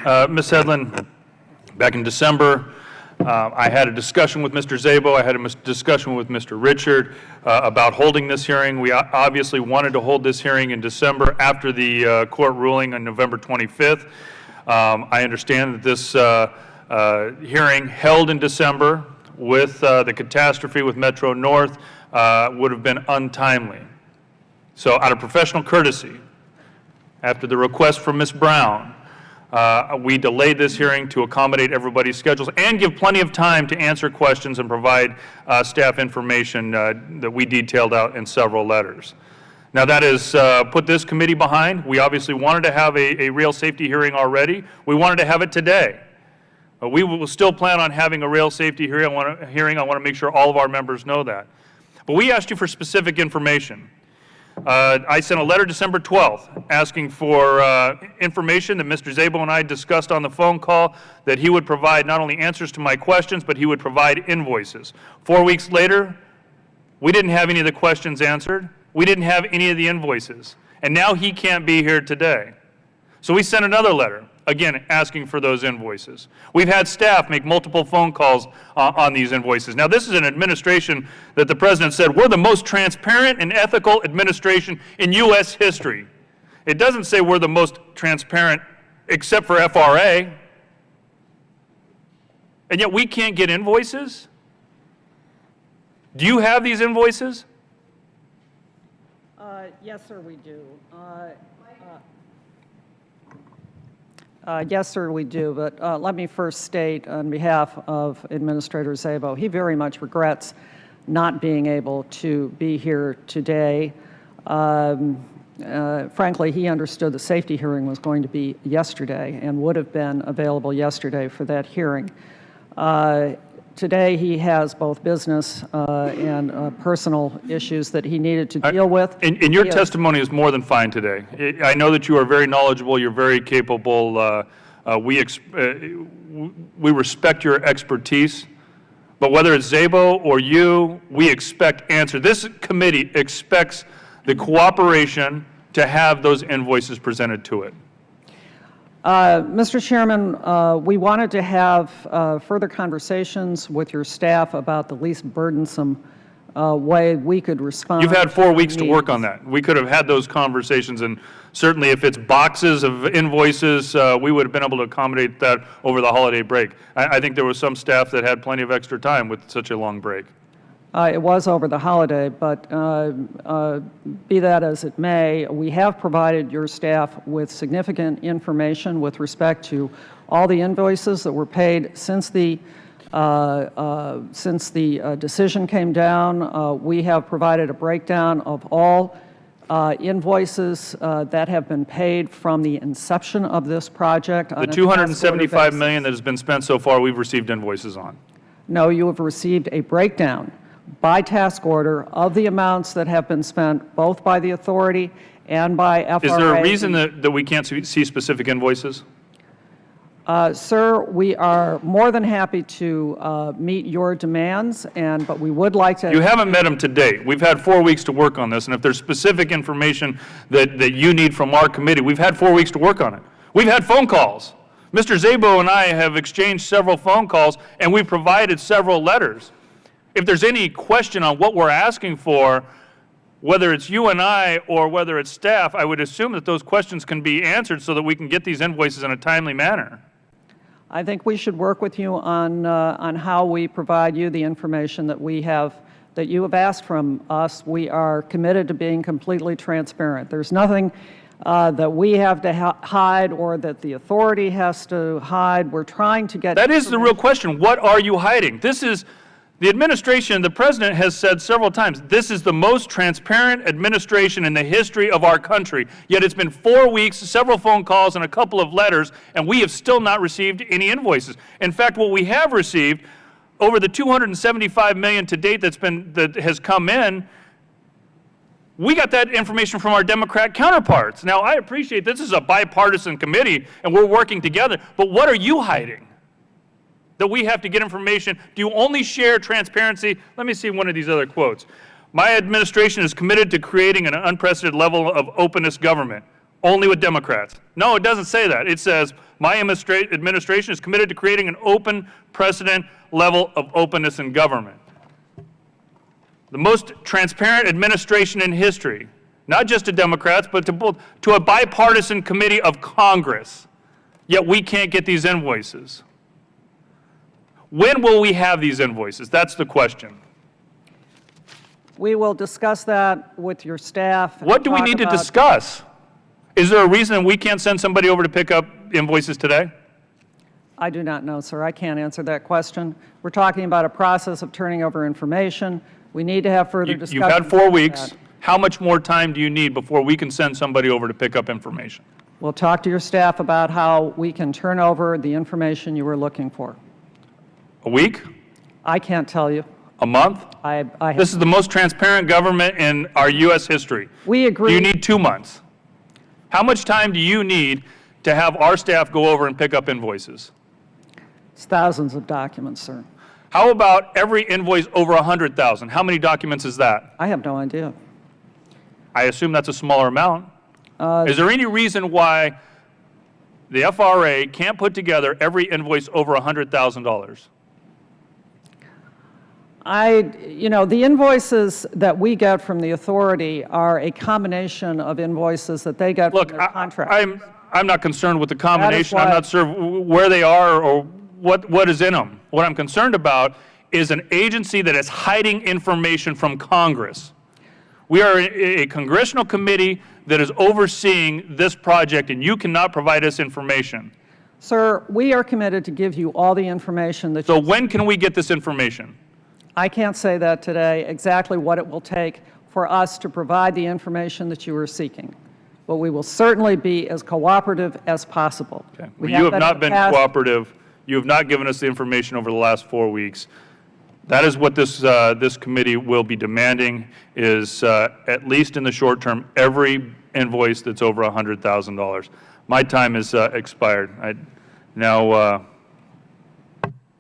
Ms. Hedlund, back in December, I had a discussion with Mr. Szabo. I had a discussion with Mr. Richard about holding this hearing. We obviously wanted to hold this hearing in December after the court ruling on November 25th. I understand that this hearing held in December with the catastrophe with Metro North would have been untimely. So out of professional courtesy, after the request from Ms. Brown, we delayed this hearing to accommodate everybody's schedules and give plenty of time to answer questions and provide staff information that we detailed out in several letters. Now that has put this committee behind. We obviously wanted to have a rail safety hearing already. We wanted to have it today. We will still plan on having a rail safety hearing. I want to make sure all of our members know that. But we asked you for specific information. I sent a letter December 12th asking for information that Mr. Szabo and I discussed on the phone call, that he would provide not only answers to my questions, but he would provide invoices. 4 weeks later, we didn't have any of the questions answered. We didn't have any of the invoices. And now he can't be here today. So we sent another letter, again, asking for those invoices. We've had staff make multiple phone calls on these invoices. Now, this is an administration that the President said, we're the most transparent and ethical administration in U.S. history. It doesn't say we're the most transparent except for FRA. And yet we can't get invoices? Do you have these invoices? Yes, sir, we do. Yes, sir, we do. But let me first state on behalf of Administrator Szabo, he very much regrets not being able to be here today. Frankly, he understood the safety hearing was going to be yesterday and would have been available yesterday for that hearing. Today, he has both business and personal issues that he needed to deal with. And your testimony is more than fine today. I know that you are very knowledgeable. You're very capable. We respect your expertise. But whether it's Szabo or you, we expect answers. This committee expects the cooperation to have those invoices presented to it. Mr. Chairman, we wanted to have further conversations with your staff about the least burdensome way we could respond. You've had 4 weeks to work on that. We could have had those conversations, and certainly if it's boxes of invoices, we would have been able to accommodate that over the holiday break. I think there was some staff that had plenty of extra time with such a long break. It was over the holiday, but be that as it may, we have provided your staff with significant information with respect to all the invoices that were paid since the decision came down. We have provided a breakdown of all invoices that have been paid from the inception of this project. The $275 million that has been spent so far, we've received invoices on. No, you have received a breakdown by task order of the amounts that have been spent both by the authority and by FRA. Is there a reason that we can't see specific invoices? Sir, we are more than happy to meet your demands, but we would like to— You haven't met them to date. We've had 4 weeks to work on this, and if there's specific information that you need from our committee, we've had 4 weeks to work on it. We've had phone calls. Mr. Szabo and I have exchanged several phone calls, and we've provided several letters. If there's any question on what we're asking for, whether it's you and I or whether it's staff, I would assume that those questions can be answered so that we can get these invoices in a timely manner. I think we should work with you on how we provide you the information that you have asked from us. We are committed to being completely transparent. There's nothing that we have to hide or that the authority has to hide. We're trying to get— That is the real question. What are you hiding? This is— The administration, the President has said several times, this is the most transparent administration in the history of our country. Yet it's been 4 weeks, several phone calls, and a couple of letters, and we have still not received any invoices. In fact, what we have received, over the $275 million to date that has come in, we got that information from our Democrat counterparts. Now, I appreciate this is a bipartisan committee, and we're working together, but what are you hiding that we have to get information? Do you only share transparency? Let me see one of these other quotes. My administration is committed to creating an unprecedented level of openness government, only with Democrats. No, it doesn't say that. It says my administration is committed to creating an open precedent level of openness in government. The most transparent administration in history, not just to Democrats, but to a bipartisan committee of Congress. Yet we can't get these invoices. When will we have these invoices? That's the question. We will discuss that with your staff. What do we need to discuss? Is there a reason we can't send somebody over to pick up invoices today? I do not know, sir. I can't answer that question. We're talking about a process of turning over information. We need to have further discussion. You've had 4 weeks. How much more time do you need before we can send somebody over to pick up information? We'll talk to your staff about how we can turn over the information you were looking for. A week? I can't tell you. A month? This is the most transparent government in our U.S. history. We agree. Do you need 2 months? How much time do you need to have our staff go over and pick up invoices? It's thousands of documents, sir. How about every invoice over 100,000? How many documents is that? I have no idea. I assume that's a smaller amount. Is there any reason why the FRA can't put together every invoice over $100,000? You know, the invoices that we get from the authority are a combination of invoices that they get from their contractors. I'm not concerned with the combination. I'm not sure where they are or what is in them. What I'm concerned about is an agency that is hiding information from Congress. We are a congressional committee that is overseeing this project, and you cannot provide us information. Sir, we are committed to give you all the information that So when can we get this information? I can't say that today, exactly what it will take for us to provide the information that you are seeking. But we will certainly be as cooperative as possible. Okay. Well, you have not been cooperative. You have not given us the information over the last 4 weeks. That is what this committee will be demanding, is at least in the short term, every invoice that's over $100,000. My time is expired. Now